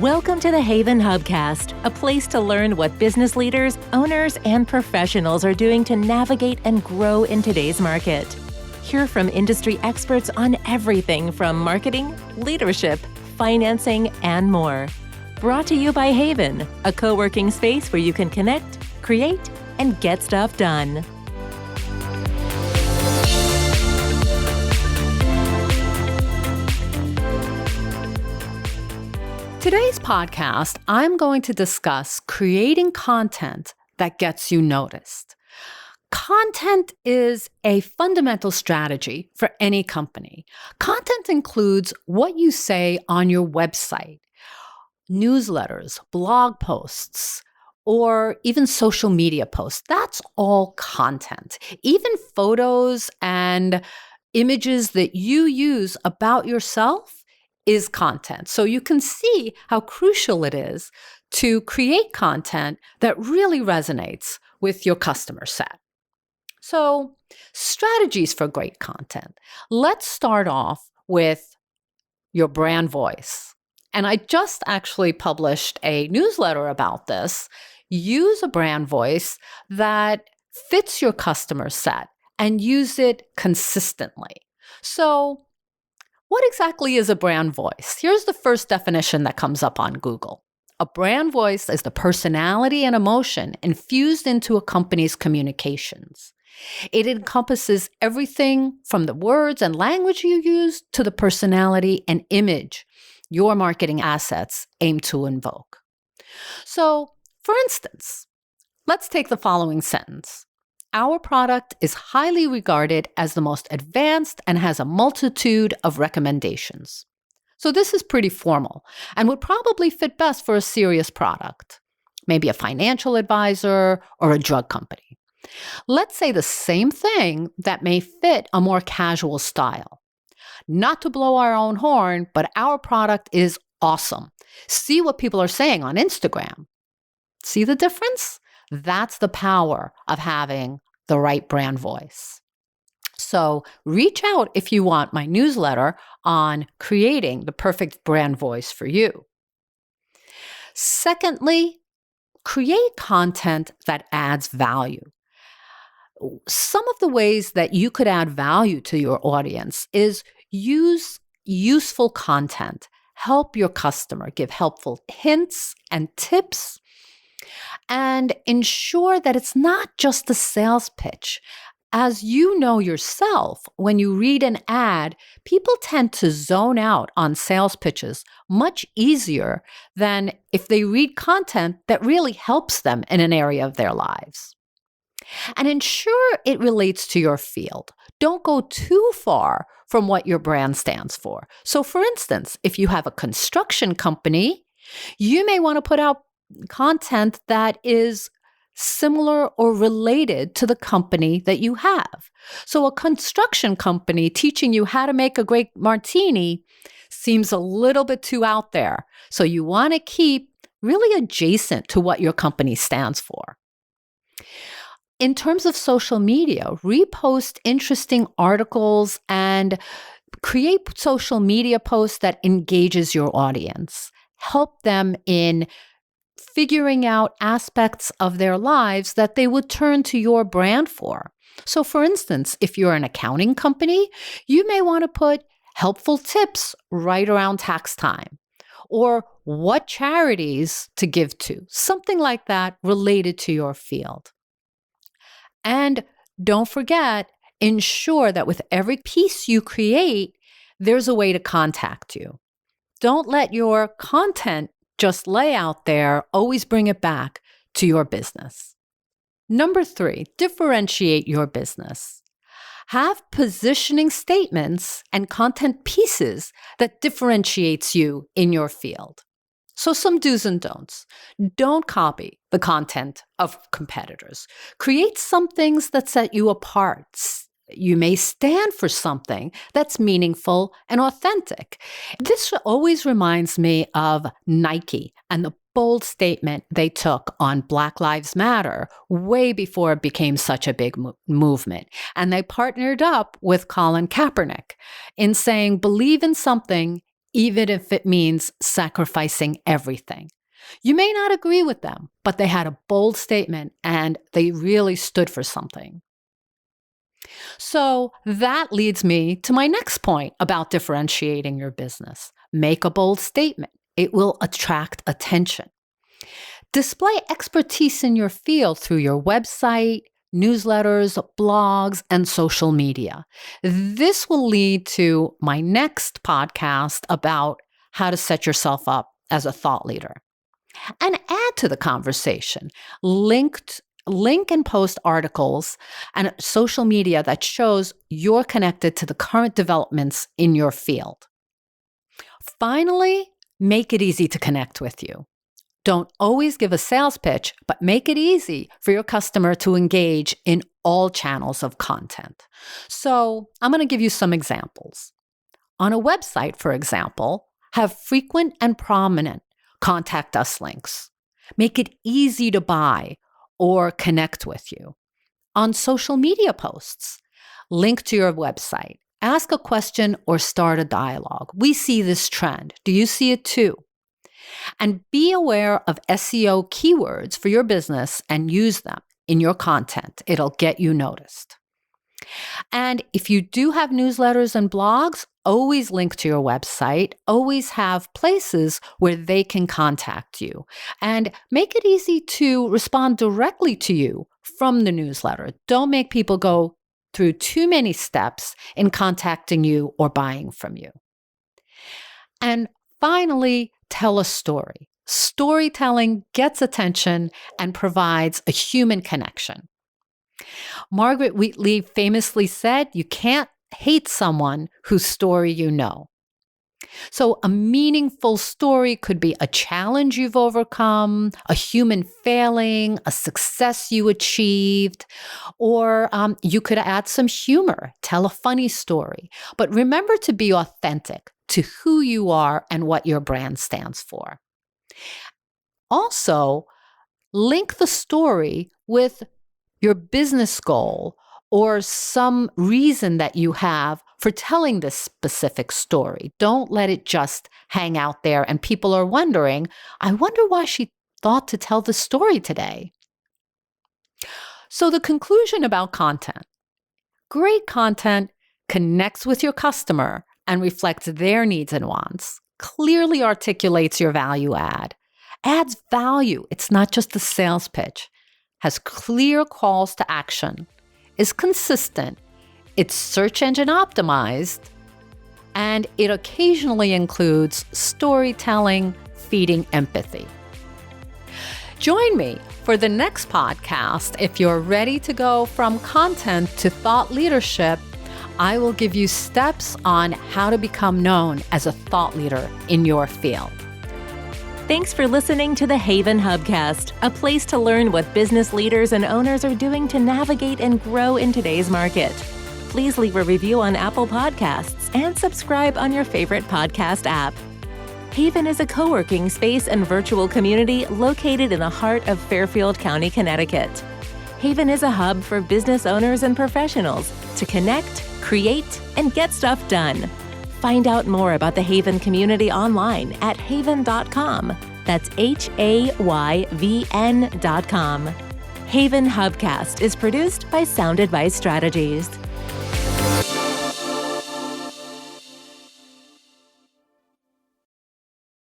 Welcome to the Haven Hubcast, a place to learn what business leaders, owners, and professionals are doing to navigate and grow in today's market. Hear from industry experts on everything from marketing, leadership, financing, and more. Brought to you by Haven, a co-working space where you can connect, create, and get stuff done. Today's podcast, I'm going to discuss creating content that gets you noticed. Content is a fundamental strategy for any company. Content includes what you say on your website, newsletters, blog posts, or even social media posts. That's all content. Even photos and images that you use about yourself is content. So you can see how crucial it is to create content that really resonates with your customer set. So, strategies for great content. Let's start off with your brand voice. And I just actually published a newsletter about this. Use a brand voice that fits your customer set and use it consistently. So, what exactly is a brand voice? Here's the first definition that comes up on Google. A brand voice is the personality and emotion infused into a company's communications. It encompasses everything from the words and language you use to the personality and image your marketing assets aim to invoke. So, for instance, let's take the following sentence. Our product is highly regarded as the most advanced and has a multitude of recommendations. So this is pretty formal and would probably fit best for a serious product, maybe a financial advisor or a drug company. Let's say the same thing that may fit a more casual style. Not to blow our own horn, but our product is awesome. See what people are saying on Instagram. See the difference? That's the power of having the right brand voice. So reach out if you want my newsletter on creating the perfect brand voice for you. Secondly, create content that adds value. Some of the ways that you could add value to your audience is use useful content. Help your customer, give helpful hints and tips, and ensure that it's not just a sales pitch. As you know yourself, when you read an ad, people tend to zone out on sales pitches much easier than if they read content that really helps them in an area of their lives. And ensure it relates to your field. Don't go too far from what your brand stands for. So for instance, if you have a construction company, you may want to put out content that is similar or related to the company that you have. So a construction company teaching you how to make a great martini seems a little bit too out there. So you want to keep really adjacent to what your company stands for. In terms of social media, repost interesting articles and create social media posts that engages your audience. Help them in figuring out aspects of their lives that they would turn to your brand for. So for instance, if you're an accounting company, you may want to put helpful tips right around tax time, or what charities to give to, something like that related to your field. And don't forget, ensure that with every piece you create, there's a way to contact you. Don't let your content just lay out there, always bring it back to your business. Number 3, differentiate your business. Have positioning statements and content pieces that differentiates you in your field. So some do's and don'ts. Don't copy the content of competitors. Create some things that set you apart. You may stand for something that's meaningful and authentic. This always reminds me of Nike and the bold statement they took on Black Lives Matter way before it became such a big movement. And they partnered up with Colin Kaepernick in saying, believe in something even if it means sacrificing everything. You may not agree with them, but they had a bold statement and they really stood for something. So that leads me to my next point about differentiating your business. Make a bold statement. It will attract attention. Display expertise in your field through your website, newsletters, blogs, and social media. This will lead to my next podcast about how to set yourself up as a thought leader. And add to the conversation. Link and post articles and social media that shows you're connected to the current developments in your field. Finally, make it easy to connect with you. Don't always give a sales pitch, but make it easy for your customer to engage in all channels of content. So I'm going to give you some examples. On a website, for example, have frequent and prominent contact us links. Make it easy to buy or connect with you. On social media posts, link to your website, ask a question or start a dialogue. We see this trend. Do you see it too? And be aware of SEO keywords for your business and use them in your content. It'll get you noticed. And if you do have newsletters and blogs, always link to your website. Always have places where they can contact you. And make it easy to respond directly to you from the newsletter. Don't make people go through too many steps in contacting you or buying from you. And finally, tell a story. Storytelling gets attention and provides a human connection. Margaret Wheatley famously said, "You can't hate someone whose story you know." So a meaningful story could be a challenge you've overcome, a human failing, a success you achieved, or you could add some humor, tell a funny story. But remember to be authentic to who you are and what your brand stands for. Also, link the story with your business goal or some reason that you have for telling this specific story. Don't let it just hang out there and people are wondering, I wonder why she thought to tell the story today. So the conclusion about content. Great content connects with your customer and reflects their needs and wants, clearly articulates your value add, adds value. It's not just a sales pitch, has clear calls to action, is consistent, it's search engine optimized, and it occasionally includes storytelling, feeding empathy. Join me for the next podcast. If you're ready to go from content to thought leadership, I will give you steps on how to become known as a thought leader in your field. Thanks for listening to the Haven Hubcast, a place to learn what business leaders and owners are doing to navigate and grow in today's market. Please leave a review on Apple Podcasts and subscribe on your favorite podcast app. Haven is a co-working space and virtual community located in the heart of Fairfield County, Connecticut. Haven is a hub for business owners and professionals to connect, create, and get stuff done. Find out more about the Haven community online at haven.com. That's HAYVN.com. Haven Hubcast is produced by Sound Advice Strategies.